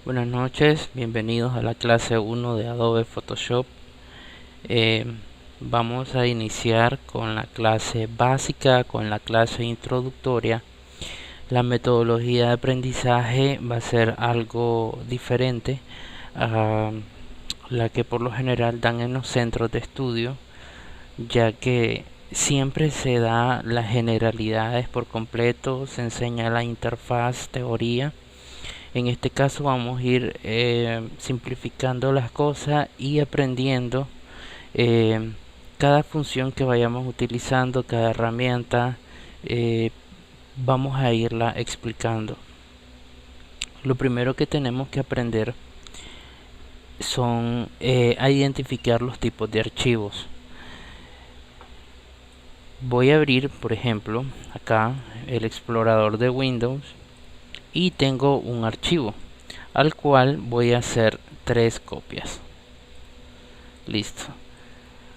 Buenas noches, bienvenidos a la clase 1 de Adobe Photoshop. Eh, Vamos a iniciar con la clase básica, con la clase introductoria. La metodología de aprendizaje va a ser algo diferente a la que por lo general dan en los centros de estudio, ya que siempre se da las generalidades por completo, se enseña la interfaz, teoría. En este caso vamos a ir simplificando las cosas y aprendiendo eh, cada función que vayamos utilizando, cada herramienta, eh, vamos a irla explicando. Lo primero que tenemos que aprender son a identificar los tipos de archivos. Voy a abrir, por ejemplo, acá el explorador de Windows y tengo un archivo al cual voy a hacer 3 copias. Listo.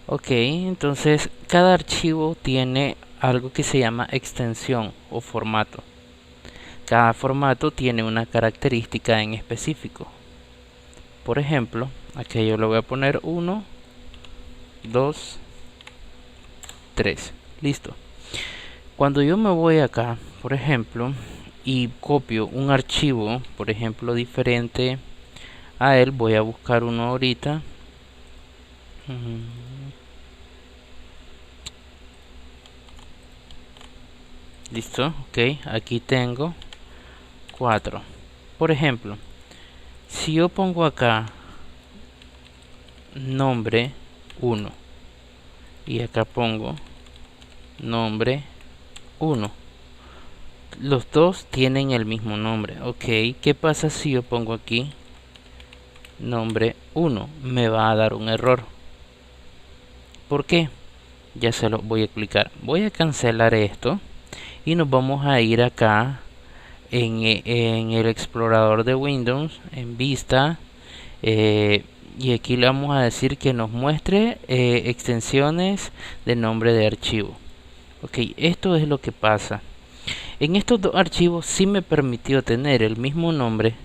Ok, entonces cada archivo tiene algo que se llama extensión o formato. Cada formato tiene una característica en específico. Por ejemplo, aquí yo le voy a poner 1, 2, 3. Listo. Cuando yo me voy acá, por ejemplo, y copio un archivo, por ejemplo, diferente a él, voy a buscar uno ahorita. Listo, ok, aquí tengo 4. Por ejemplo, si yo pongo acá nombre 1 y acá pongo nombre 1, los dos tienen el mismo nombre. Ok, ¿qué pasa si yo pongo aquí nombre 1? Me va a dar un error. ¿Por qué? Ya se lo voy a explicar. Voy a cancelar esto y nos vamos a ir acá en el explorador de Windows, en vista, y aquí le vamos a decir que nos muestre extensiones de nombre de archivo. Ok, esto es lo que pasa. En estos dos archivos sí me permitió tener el mismo nombre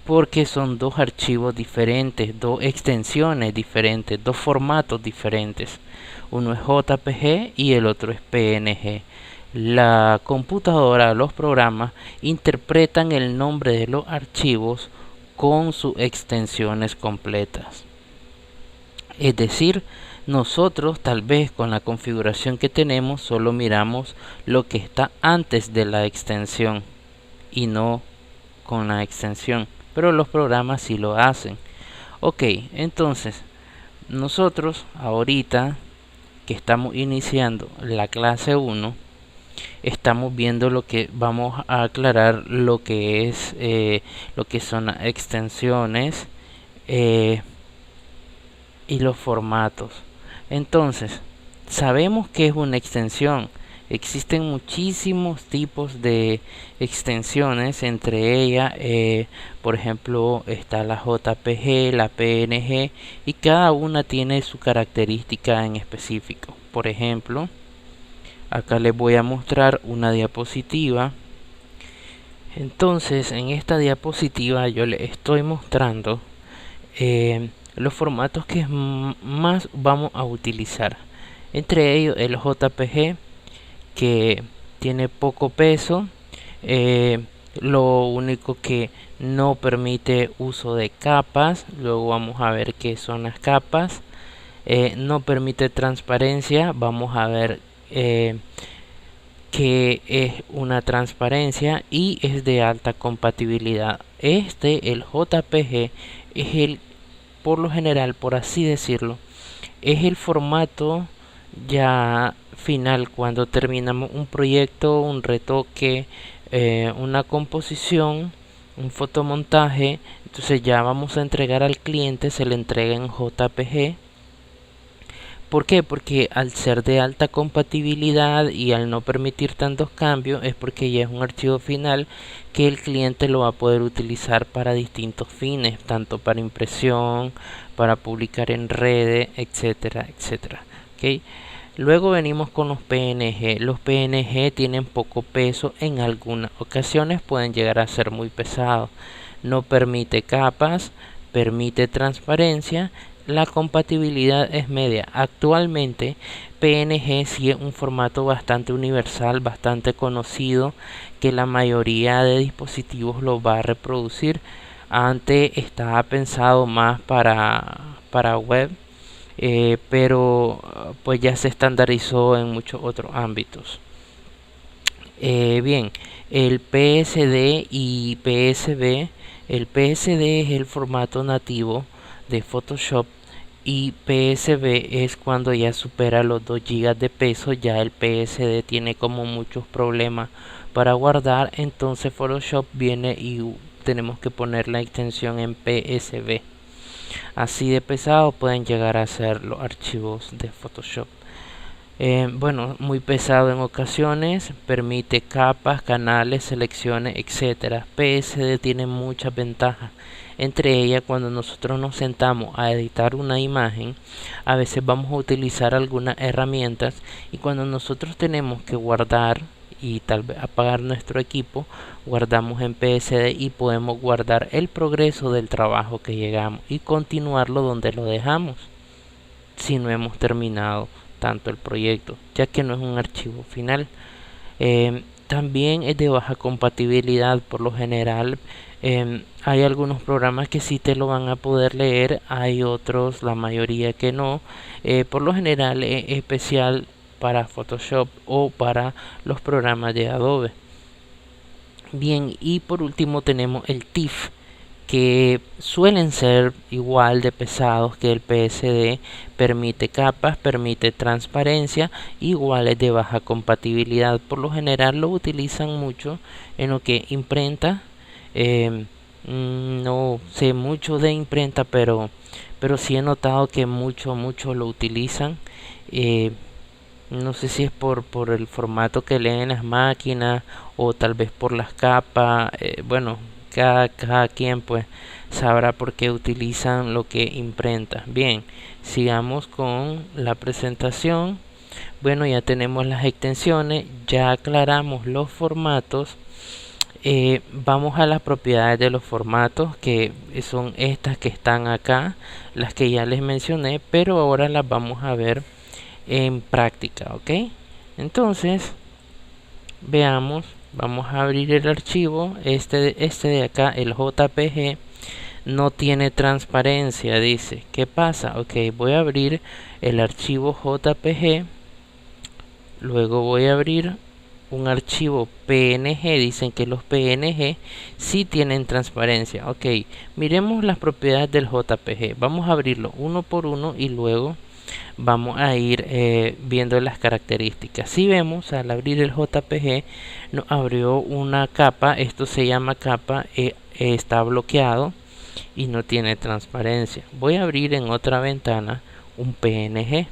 porque son dos archivos diferentes, dos extensiones diferentes, dos formatos diferentes. Uno es JPG y el otro es PNG. La computadora, los programas interpretan el nombre de los archivos con sus extensiones completas. Es decir, nosotros tal vez con la configuración que tenemos solo miramos lo que está antes de la extensión y no con la extensión, pero los programas sí lo hacen. Ok, entonces nosotros ahorita que estamos iniciando la clase 1, estamos viendo lo que vamos a aclarar lo que es lo que son las extensiones y los formatos. Entonces, sabemos que es una extensión. Existen muchísimos tipos de extensiones, entre ellas, por ejemplo, está la JPG, la PNG, y cada una tiene su característica en específico. Por ejemplo, acá les voy a mostrar una diapositiva. Entonces, en esta diapositiva yo les estoy mostrando los formatos que más vamos a utilizar. Entre ellos el JPG, que tiene poco peso, lo único que no permite uso de capas. Luego vamos a ver qué son las capas. No permite transparencia. Vamos a ver que es una transparencia y es de alta compatibilidad. El JPG, es el, por lo general, por así decirlo, es el formato ya final cuando terminamos un proyecto, un retoque, una composición, un fotomontaje. Entonces ya vamos a entregar al cliente, se le entrega en JPG. ¿Por qué? Porque al ser de alta compatibilidad y al no permitir tantos cambios, es porque ya es un archivo final que el cliente lo va a poder utilizar para distintos fines, tanto para impresión, para publicar en redes, etcétera, etcétera. ¿Okay? Luego venimos con los PNG. Los PNG tienen poco peso, en algunas ocasiones pueden llegar a ser muy pesados. no permite capas, permite transparencia. La compatibilidad es media. Actualmente PNG sí es un formato bastante universal, bastante conocido, que la mayoría de dispositivos lo va a reproducir. Antes estaba pensado más para web, pero pues ya se estandarizó en muchos otros ámbitos. Bien, el PSD y PSB. El PSD es el formato nativo de Photoshop y PSB es cuando ya supera los 2 GB de peso. Ya el PSD tiene como muchos problemas para guardar, entonces Photoshop viene y tenemos que poner la extensión en PSB. Así de pesado pueden llegar a ser los archivos de Photoshop. Bueno, muy pesado en ocasiones, permite capas, canales, selecciones, etcétera. PSD tiene muchas ventajas. Entre ellas, cuando nosotros nos sentamos a editar una imagen, a veces vamos a utilizar algunas herramientas, y cuando nosotros tenemos que guardar y tal vez apagar nuestro equipo, guardamos en PSD y podemos guardar el progreso del trabajo que llegamos y continuarlo donde lo dejamos si no hemos terminado tanto el proyecto, ya que no es un archivo final. También es de baja compatibilidad. Por lo general hay algunos programas que sí te lo van a poder leer, hay otros, la mayoría que no. Por lo general es especial para Photoshop o para los programas de Adobe. Bien, y por último tenemos el TIFF, que suelen ser igual de pesados que el PSD, permite capas, permite transparencia, iguales de baja compatibilidad. Por lo general lo utilizan mucho en lo que imprenta. No sé mucho de imprenta, pero sí he notado que mucho lo utilizan. No sé si es por el formato que leen las máquinas o tal vez por las capas. Bueno, cada quien pues sabrá por qué utilizan lo que imprenta. Bien, sigamos con la presentación. Bueno, ya tenemos las extensiones, ya aclaramos los formatos. Vamos a las propiedades de los formatos, que son estas que están acá, las que ya les mencioné, pero ahora las vamos a ver en práctica, ¿ok? Entonces, veamos. Vamos a abrir el archivo. Este de acá, el JPG, no tiene transparencia, dice. ¿Qué pasa? Ok, voy a abrir el archivo JPG. Luego voy a abrir un archivo PNG. Dicen que los PNG sí tienen transparencia. Ok, miremos las propiedades del JPG. Vamos a abrirlo uno por uno y luego vamos a ir viendo las características. Si vemos, al abrir el JPG nos abrió una capa. Esto se llama capa, está bloqueado y no tiene transparencia. Voy a abrir en otra ventana un PNG.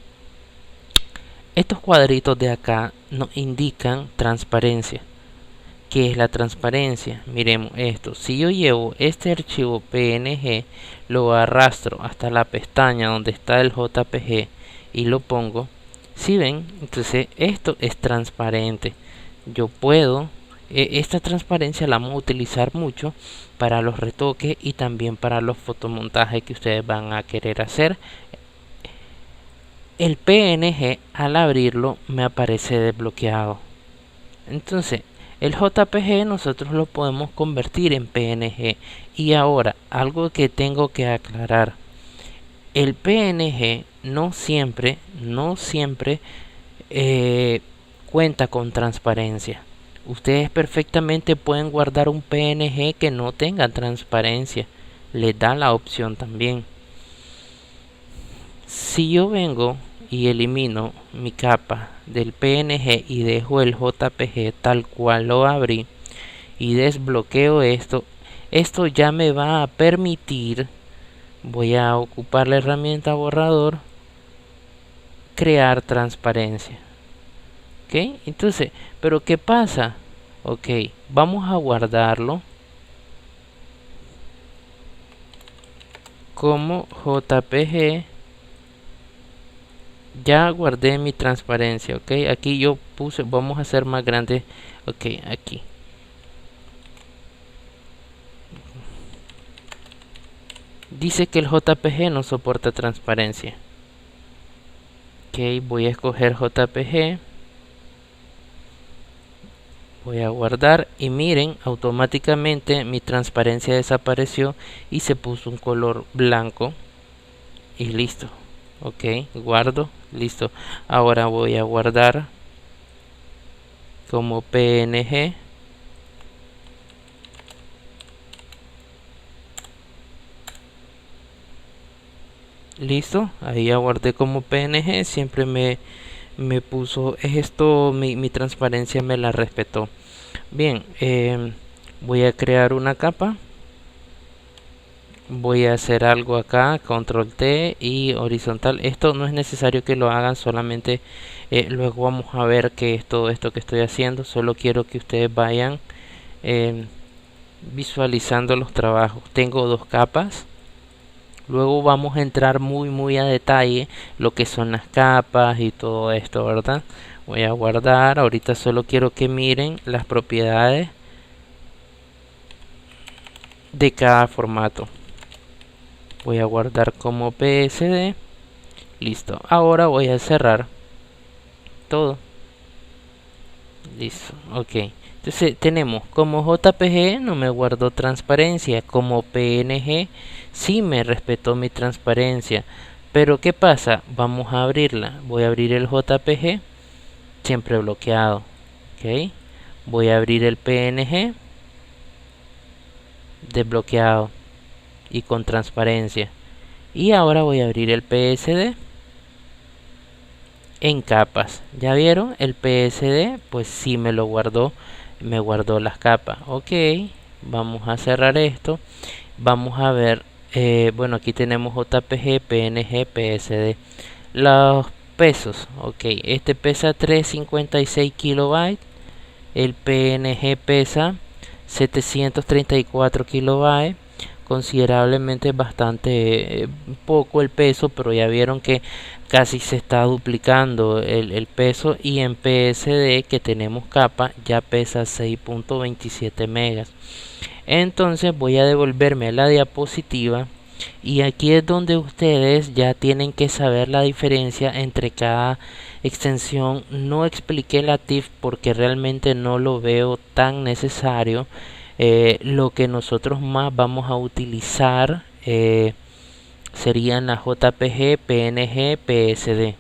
Estos cuadritos de acá nos indican transparencia. ¿Qué es la transparencia? Miremos esto. Si yo llevo este archivo PNG, lo arrastro hasta la pestaña donde está el JPG y lo pongo, si ven, entonces esto es transparente. Yo puedo, esta transparencia la vamos a utilizar mucho para los retoques y también para los fotomontajes que ustedes van a querer hacer. El PNG, al abrirlo, me aparece desbloqueado. Entonces el JPG nosotros lo podemos convertir en PNG. Y ahora, algo que tengo que aclarar: el PNG no siempre cuenta con transparencia. Ustedes perfectamente pueden guardar un PNG que no tenga transparencia. Les da la opción también. Si yo vengo y elimino mi capa del PNG y dejo el JPG tal cual lo abrí y desbloqueo esto ya me va a permitir, voy a ocupar la herramienta borrador, crear transparencia. Ok, entonces, pero ¿qué pasa? Ok, vamos a guardarlo como JPG. Ya guardé mi transparencia. Ok, aquí yo puse, vamos a hacer más grande. Ok, aquí Dice que el JPG no soporta transparencia. Ok, voy a escoger JPG. Voy a guardar y miren, automáticamente mi transparencia desapareció y se puso un color blanco y listo. Ok, guardo, listo. Ahora voy a guardar como PNG. Listo, ahí ya guardé como PNG. Siempre me puso esto, mi transparencia me la respetó. Bien, voy a crear una capa. Voy a hacer algo acá, control T y horizontal. Esto no es necesario que lo hagan, solamente luego vamos a ver qué es todo esto que estoy haciendo. Solo quiero que ustedes vayan visualizando los trabajos. Tengo dos capas. Luego vamos a entrar muy a detalle lo que son las capas y todo esto, ¿verdad? Voy a guardar. Ahorita solo quiero que miren las propiedades de cada formato. Voy a guardar como PSD. Listo. Ahora voy a cerrar todo. Listo. Ok. Entonces tenemos como JPG no me guardó transparencia. Como PNG sí me respetó mi transparencia. Pero ¿qué pasa? Vamos a abrirla. Voy a abrir el JPG. Siempre bloqueado. Ok. Voy a abrir el PNG. Desbloqueado. Y con transparencia. Y ahora voy a abrir el PSD en capas. ¿Ya vieron? El PSD pues sí me lo guardó, me guardó las capas. Ok, vamos a cerrar esto. Vamos a ver, bueno, aquí tenemos JPG, PNG, PSD. Los pesos, ok, este pesa 356 kilobytes. El PNG pesa 734 kilobytes. Considerablemente bastante poco el peso, pero ya vieron que casi se está duplicando el peso, y en PSD que tenemos capa ya pesa 6.27 megas. Entonces voy a devolverme a la diapositiva y aquí es donde ustedes ya tienen que saber la diferencia entre cada extensión. No expliqué la TIFF porque realmente no lo veo tan necesario. Lo que nosotros más vamos a utilizar serían la JPG, PNG, PSD.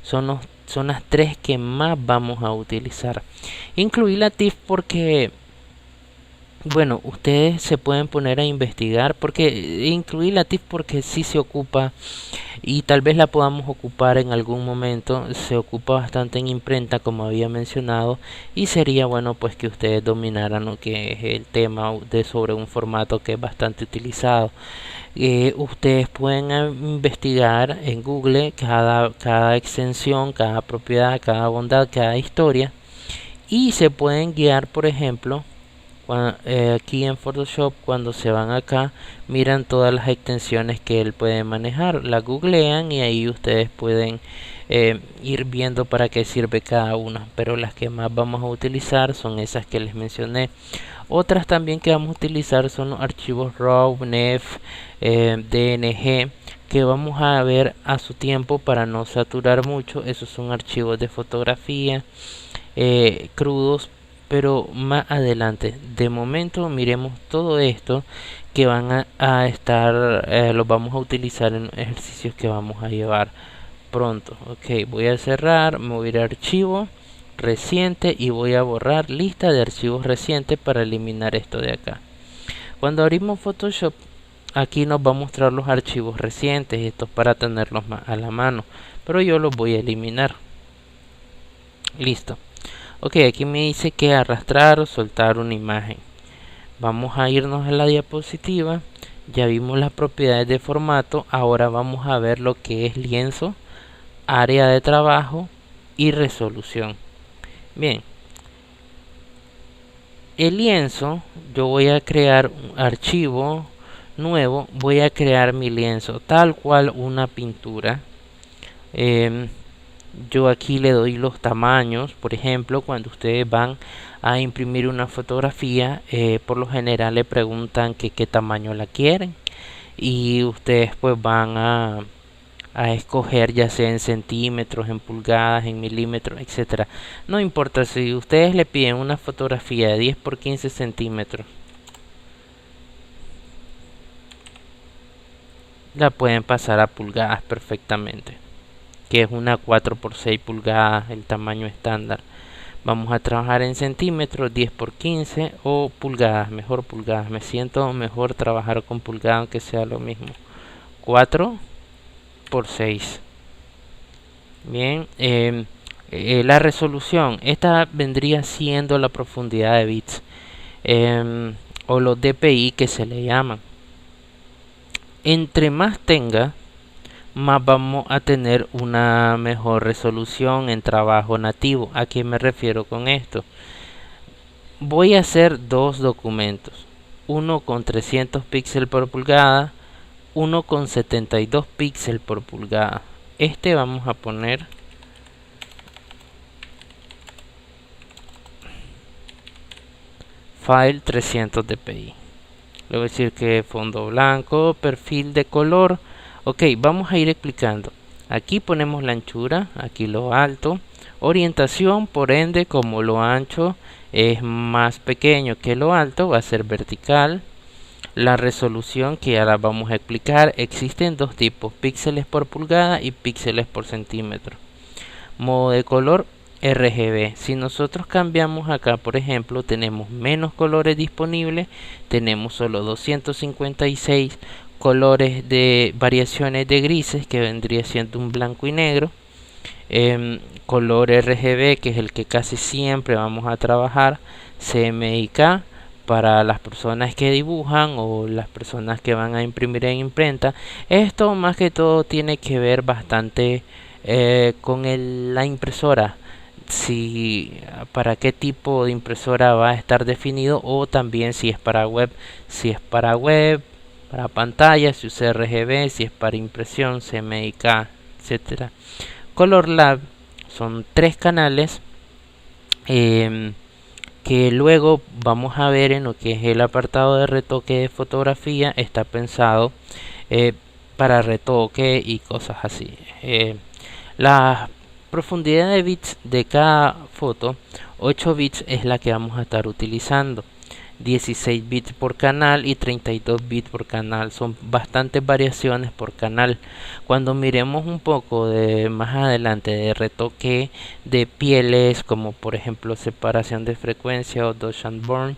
Son las tres que más vamos a utilizar. Incluí la TIFF porque, bueno, ustedes se pueden poner a investigar, porque incluí la TIFF porque sí se ocupa y tal vez la podamos ocupar en algún momento. Se ocupa bastante en imprenta, como había mencionado, y sería bueno pues que ustedes dominaran lo que es el tema de sobre un formato que es bastante utilizado. Ustedes pueden investigar en Google cada extensión, cada propiedad, cada bondad, cada historia, y se pueden guiar, por ejemplo, aquí en Photoshop. Cuando se van acá, miran todas las extensiones que él puede manejar, la googlean y ahí ustedes pueden ir viendo para qué sirve cada una, pero las que más vamos a utilizar son esas que les mencioné. Otras también que vamos a utilizar son los archivos RAW, NEF, DNG, que vamos a ver a su tiempo para no saturar mucho. Esos son archivos de fotografía crudos, pero más adelante. De momento miremos todo esto que van a estar, los vamos a utilizar en ejercicios que vamos a llevar pronto. Ok, voy a cerrar, me voy a ir a archivo reciente y voy a borrar lista de archivos recientes para eliminar esto de acá. Cuando abrimos Photoshop, aquí nos va a mostrar los archivos recientes, estos para tenerlos más a la mano, pero yo los voy a eliminar. Listo. Ok, aquí me dice que arrastrar o soltar una imagen. Vamos a irnos a la diapositiva. Ya vimos las propiedades de formato. Ahora vamos a ver lo que es lienzo, área de trabajo y resolución. Bien, el lienzo, yo voy a crear un archivo nuevo. Voy a crear mi lienzo tal cual una pintura. Yo aquí le doy los tamaños. Por ejemplo, cuando ustedes van a imprimir una fotografía, por lo general le preguntan que qué tamaño la quieren, y ustedes pues van a escoger ya sea en centímetros, en pulgadas, en milímetros, etcétera. No importa si ustedes le piden una fotografía de 10 por 15 centímetros, la pueden pasar a pulgadas perfectamente, que es una 4 por 6 pulgadas, el tamaño estándar. Vamos a trabajar en centímetros, 10 por 15 o pulgadas, mejor pulgadas. Me siento mejor trabajar con pulgadas aunque sea lo mismo. 4 por 6. Bien, la resolución, esta vendría siendo la profundidad de bits o los DPI que se le llaman. Entre más tenga, más vamos a tener una mejor resolución en trabajo nativo. ¿A qué me refiero con esto? Voy a hacer dos documentos, uno con 300 píxeles por pulgada, uno con 72 píxeles por pulgada. Este vamos a poner file 300 dpi. Le voy a decir que fondo blanco, perfil de color. Ok, vamos a ir explicando. Aquí ponemos la anchura, aquí lo alto, orientación, por ende, como lo ancho es más pequeño que lo alto, va a ser vertical. La resolución, que ya la vamos a explicar, existen dos tipos, píxeles por pulgada y píxeles por centímetro. Modo de color RGB. Si nosotros cambiamos acá, por ejemplo, tenemos menos colores disponibles, tenemos solo 256 colores de variaciones de grises, que vendría siendo un blanco y negro. Color RGB, que es el que casi siempre vamos a trabajar, CMYK para las personas que dibujan o las personas que van a imprimir en imprenta. Esto más que todo tiene que ver bastante con la impresora, si para qué tipo de impresora va a estar definido, o también si es para web, para pantalla, si usa RGB, si es para impresión, CMYK, etcétera. Color Lab son 3 canales que luego vamos a ver en lo que es el apartado de retoque de fotografía. Está pensado para retoque y cosas así. La profundidad de bits de cada foto, 8 bits es la que vamos a estar utilizando. 16 bits por canal y 32 bits por canal. Son bastantes variaciones por canal. Cuando miremos un poco de más adelante de retoque de pieles, como por ejemplo separación de frecuencia o dodge and burn,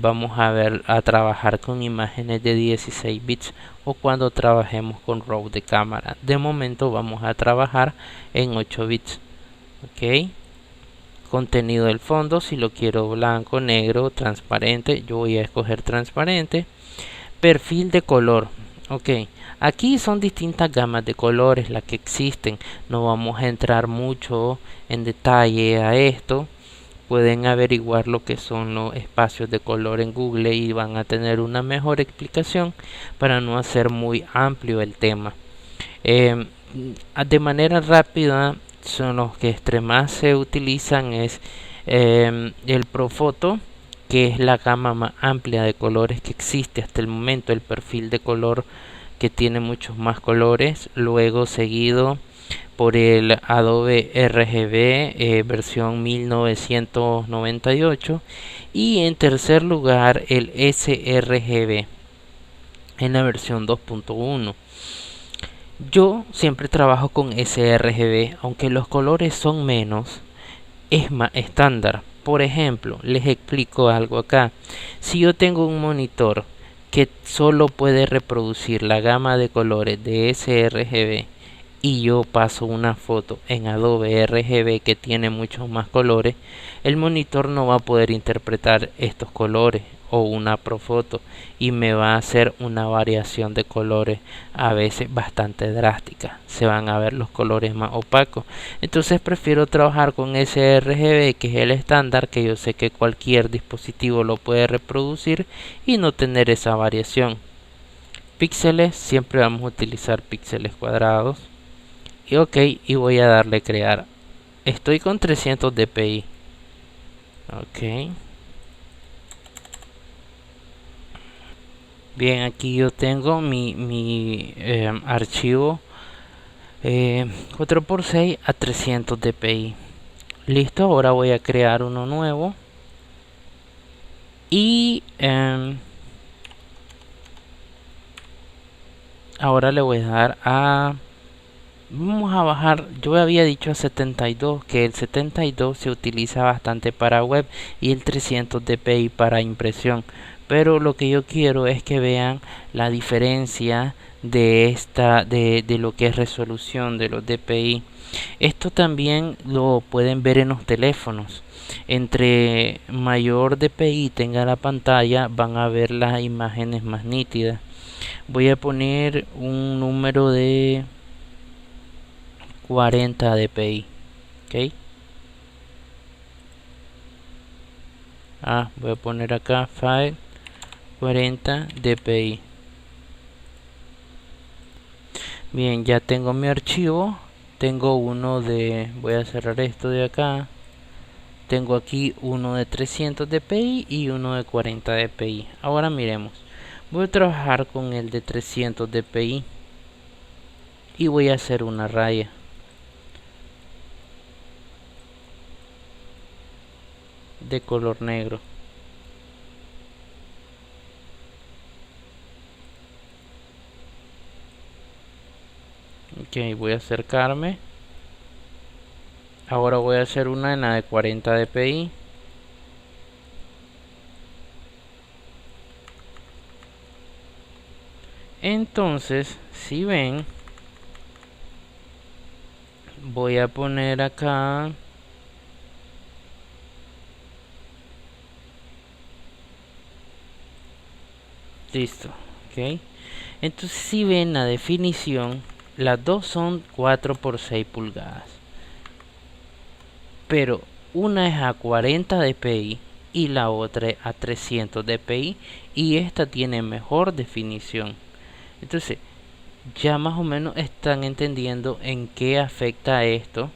vamos a trabajar con imágenes de 16 bits, o cuando trabajemos con RAW de cámara. De momento vamos a trabajar en 8 bits. Ok. Contenido del fondo, si lo quiero blanco, negro, transparente, yo voy a escoger transparente. Perfil de color, ok, aquí son distintas gamas de colores las que existen. No vamos a entrar mucho en detalle a esto. Pueden averiguar lo que son los espacios de color en Google y van a tener una mejor explicación para no hacer muy amplio el tema. De manera rápida, son los que más se utilizan es el Profoto, que es la gama más amplia de colores que existe hasta el momento, el perfil de color que tiene muchos más colores. Luego seguido por el Adobe RGB versión 1998, y en tercer lugar el sRGB en la versión 2.1. Yo siempre trabajo con sRGB, aunque los colores son menos, es más estándar. Por ejemplo, les explico algo acá. Si yo tengo un monitor que solo puede reproducir la gama de colores de sRGB y yo paso una foto en Adobe RGB que tiene muchos más colores, el monitor no va a poder interpretar estos colores o una Profoto, y me va a hacer una variación de colores a veces bastante drástica. Se van a ver los colores más opacos. Entonces prefiero trabajar con sRGB, que es el estándar, que yo sé que cualquier dispositivo lo puede reproducir, y no tener esa variación. Píxeles, siempre vamos a utilizar píxeles cuadrados. Y ok, y voy a darle crear. Estoy con 300 dpi. Ok. Bien, aquí yo tengo mi archivo 4x6 a 300 dpi. Listo, ahora voy a crear uno nuevo y ahora le voy a dar a... Vamos a bajar, yo había dicho a 72, que el 72 se utiliza bastante para web y el 300 dpi para impresión. Pero lo que yo quiero es que vean la diferencia de lo que es resolución de los dpi. Esto también lo pueden ver en los teléfonos. Entre mayor dpi tenga la pantalla, van a ver las imágenes más nítidas. Voy a poner un número de 40 dpi. ¿Ok? Voy a poner acá file 40 dpi. Bien, ya tengo mi archivo. Tengo uno de... Voy a cerrar esto de acá. Tengo aquí uno de 300 dpi y uno de 40 dpi. Ahora miremos. Voy a trabajar con el de 300 dpi. Y voy a hacer una raya. De color negro. Ok, voy a acercarme. Ahora voy a hacer una en la de 40 dpi. Entonces, si ven, voy a poner acá listo, ok. Entonces, si ven la definición, las dos son 4x6 pulgadas, pero una es a 40 dpi y la otra es a 300 dpi, y esta tiene mejor definición. Entonces, ya más o menos están entendiendo en qué afecta esto.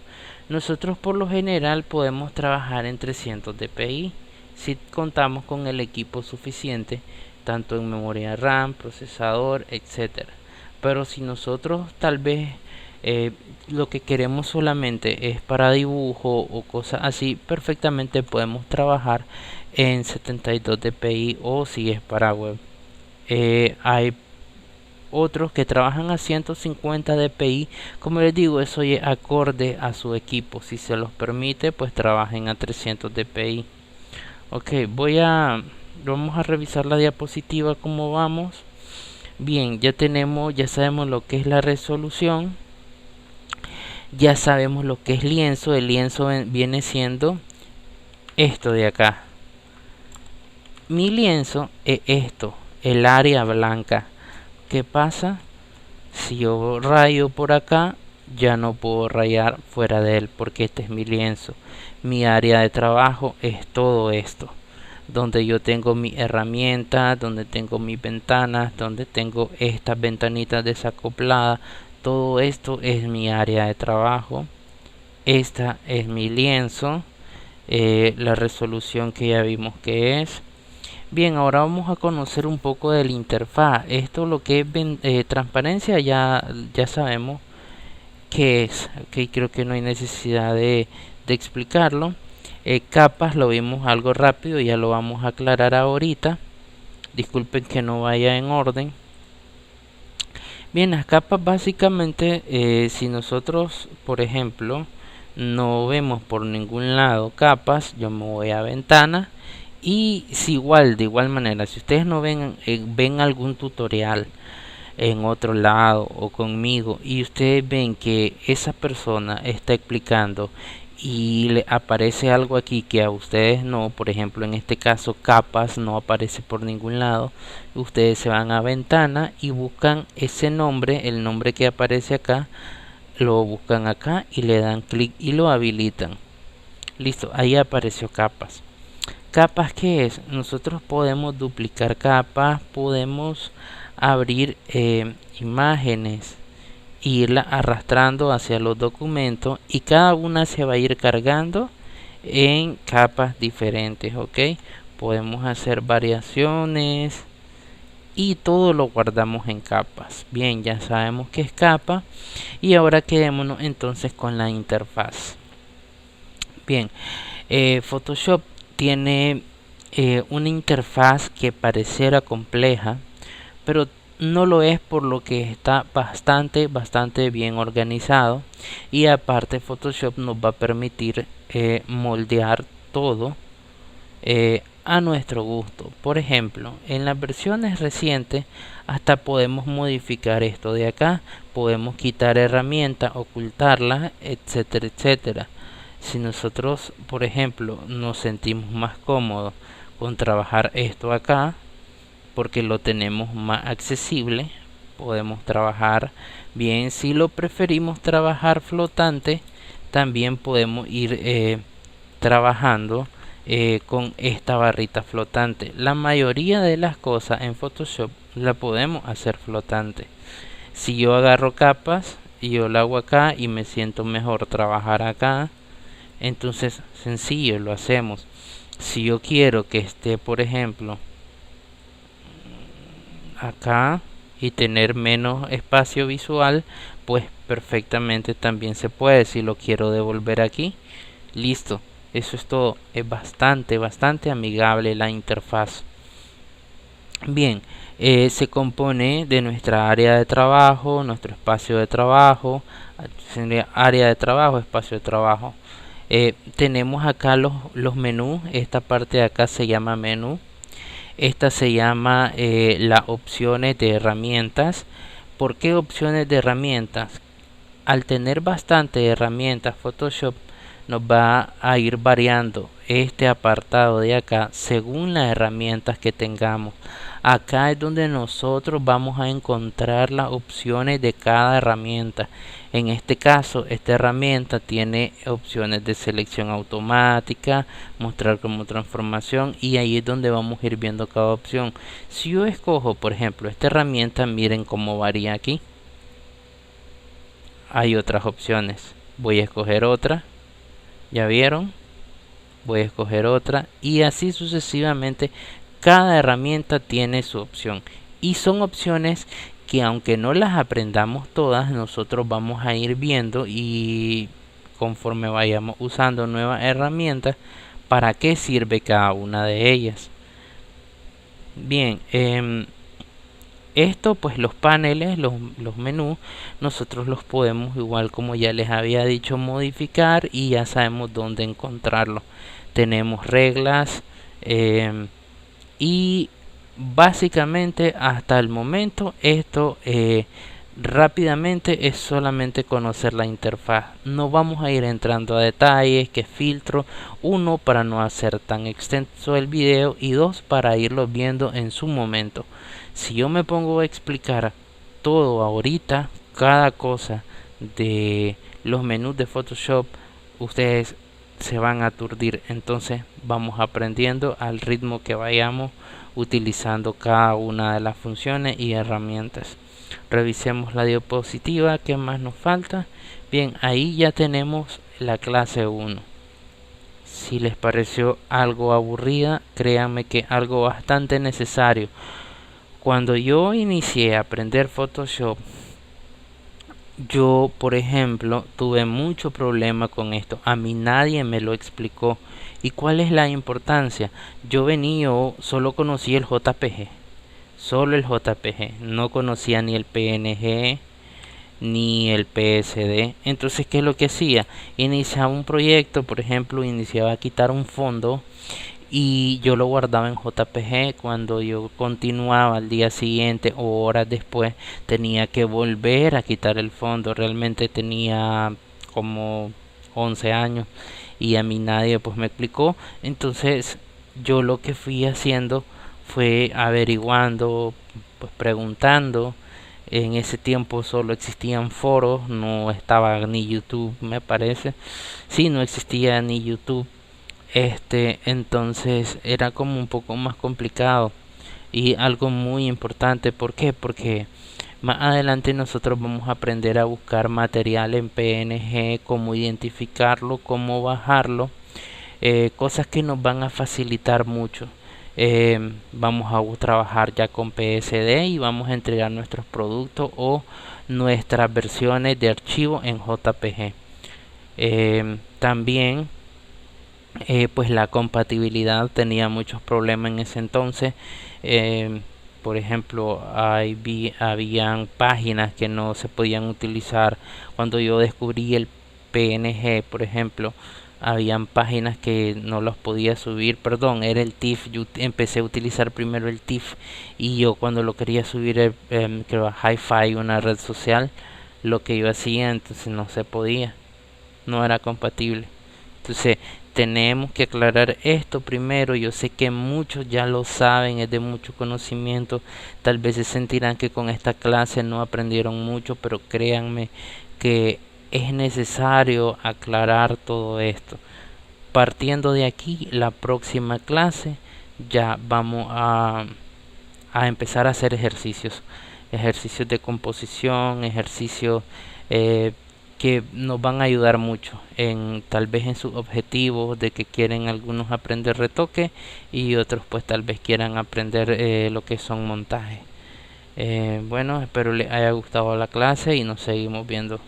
Nosotros por lo general podemos trabajar en 300 dpi si contamos con el equipo suficiente, tanto en memoria RAM, procesador, etcétera. Pero si nosotros tal vez lo que queremos solamente es para dibujo o cosas así, perfectamente podemos trabajar en 72 dpi, o si es para web. Hay otros que trabajan a 150 dpi. Como les digo, eso es acorde a su equipo. Si se los permite, pues trabajen a 300 dpi. Ok, vamos a revisar la diapositiva como vamos. Bien, ya sabemos lo que es la resolución. Ya sabemos lo que es lienzo. El lienzo viene siendo esto de acá. Mi lienzo es esto, el área blanca. ¿Qué pasa? Si yo rayo por acá, ya no puedo rayar fuera de él, porque este es mi lienzo. Mi área de trabajo es todo esto, donde yo tengo mi herramienta, donde tengo mis ventanas, donde tengo estas ventanitas desacopladas. Todo esto es mi área de trabajo. Esta es mi lienzo, la resolución que ya vimos que es. Bien, ahora vamos a conocer un poco de la interfaz. Esto lo que es transparencia ya sabemos qué es. Okay, creo que no hay necesidad de explicarlo. Capas lo vimos algo rápido, ya lo vamos a aclarar ahorita. Disculpen que no vaya en orden. Bien, las capas básicamente, si nosotros, por ejemplo, no vemos por ningún lado capas, yo me voy a ventana. Y si de igual manera, si ustedes no ven algún tutorial en otro lado o conmigo, y ustedes ven que esa persona está explicando y le aparece algo aquí que a ustedes no, por ejemplo en este caso capas no aparece por ningún lado, ustedes se van a ventana y buscan ese nombre, el nombre que aparece acá, lo buscan acá y le dan clic y lo habilitan. Listo, ahí apareció capas. ¿Capas qué es? Nosotros podemos duplicar capas, podemos abrir imágenes, irla arrastrando hacia los documentos, y cada una se va a ir cargando en capas diferentes. Ok, podemos hacer variaciones y todo lo guardamos en capas. Bien, ya sabemos que es capa y ahora quedémonos entonces con la interfaz. Bien, Photoshop tiene una interfaz que pareciera compleja, pero no lo es, por lo que está bastante bien organizado, y aparte Photoshop nos va a permitir moldear todo a nuestro gusto. Por ejemplo, en las versiones recientes hasta podemos modificar esto de acá, podemos quitar herramientas, ocultarlas, etcétera, etcétera. Si nosotros, por ejemplo, nos sentimos más cómodos con trabajar esto acá, porque lo tenemos más accesible, podemos trabajar bien. Si lo preferimos trabajar flotante, también podemos ir trabajando con esta barrita flotante. La mayoría de las cosas en Photoshop la podemos hacer flotante. Si yo agarro capas y yo lo hago acá y me siento mejor trabajar acá, entonces sencillo, lo hacemos. Si yo quiero que esté, por ejemplo, acá y tener menos espacio visual, pues perfectamente también se puede. Si lo quiero devolver aquí, listo. Eso es todo. Es bastante amigable la interfaz. Bien, se compone de nuestra área de trabajo, nuestro espacio de trabajo, área de trabajo, espacio de trabajo. Tenemos acá los menús. Esta parte de acá se llama menú. Esta se llama las opciones de herramientas. ¿Por qué opciones de herramientas? Al tener bastante herramientas, Photoshop nos va a ir variando este apartado de acá según las herramientas que tengamos. Acá es donde nosotros vamos a encontrar las opciones de cada herramienta. En este caso, esta herramienta tiene opciones de selección automática, mostrar como transformación, y ahí es donde vamos a ir viendo cada opción. Si yo escojo, por ejemplo, esta herramienta, miren cómo varía aquí. Hay otras opciones. Voy a escoger otra. ¿Ya vieron? Voy a escoger otra y así sucesivamente. Cada herramienta tiene su opción y son opciones que, aunque no las aprendamos todas, nosotros vamos a ir viendo, y conforme vayamos usando nuevas herramientas, para qué sirve cada una de ellas. Bien, esto, pues los paneles, los menús, nosotros los podemos, igual como ya les había dicho, modificar, y ya sabemos dónde encontrarlo. Tenemos reglas y básicamente hasta el momento esto rápidamente es solamente conocer la interfaz. No vamos a ir entrando a detalles, que filtro, uno, para no hacer tan extenso el video, y dos, para irlo viendo en su momento. Si yo me pongo a explicar todo ahorita, cada cosa de los menús de Photoshop, ustedes se van a aturdir. Entonces vamos aprendiendo al ritmo que vayamos utilizando cada una de las funciones y herramientas. Revisemos la diapositiva. ¿Qué más nos falta? Bien, ahí ya tenemos la clase 1. Si les pareció algo aburrida, créanme que algo bastante necesario. Cuando yo inicié a aprender Photoshop, yo, por ejemplo, tuve mucho problema con esto. A mí nadie me lo explicó. ¿Y cuál es la importancia? Yo solo conocí el JPG. Solo el JPG. No conocía ni el PNG ni el PSD. Entonces, ¿qué es lo que hacía? Iniciaba un proyecto, por ejemplo, iniciaba a quitar un fondo y yo lo guardaba en JPG. Cuando yo continuaba al día siguiente o horas después, tenía que volver a quitar el fondo. Realmente tenía como 11 años y a mí nadie pues me explicó. Entonces yo lo que fui haciendo fue averiguando, pues preguntando. En ese tiempo solo existían foros, no estaba ni YouTube, me parece. Sí, no existía ni YouTube. Entonces era como un poco más complicado, y algo muy importante. ¿Por qué? Porque más adelante nosotros vamos a aprender a buscar material en PNG, cómo identificarlo, cómo bajarlo, cosas que nos van a facilitar mucho. Vamos a trabajar ya con PSD y vamos a entregar nuestros productos o nuestras versiones de archivo en JPG. También pues la compatibilidad tenía muchos problemas en ese entonces. Por ejemplo, habían páginas que no se podían utilizar. Cuando yo descubrí el PNG, por ejemplo, habían páginas que no las podía subir, perdón, era el TIFF. Yo empecé a utilizar primero el TIFF y yo cuando lo quería subir, creo a Hi-Fi, una red social, lo que yo hacía entonces no se podía, no era compatible. Entonces tenemos que aclarar esto primero. Yo sé que muchos ya lo saben, es de mucho conocimiento. Tal vez se sentirán que con esta clase no aprendieron mucho, pero créanme que es necesario aclarar todo esto. Partiendo de aquí, la próxima clase ya vamos a empezar a hacer ejercicios de composición, ejercicios que nos van a ayudar mucho en tal vez en sus objetivos de que quieren algunos aprender retoque y otros pues tal vez quieran aprender lo que son montajes. Bueno, espero les haya gustado la clase y nos seguimos viendo.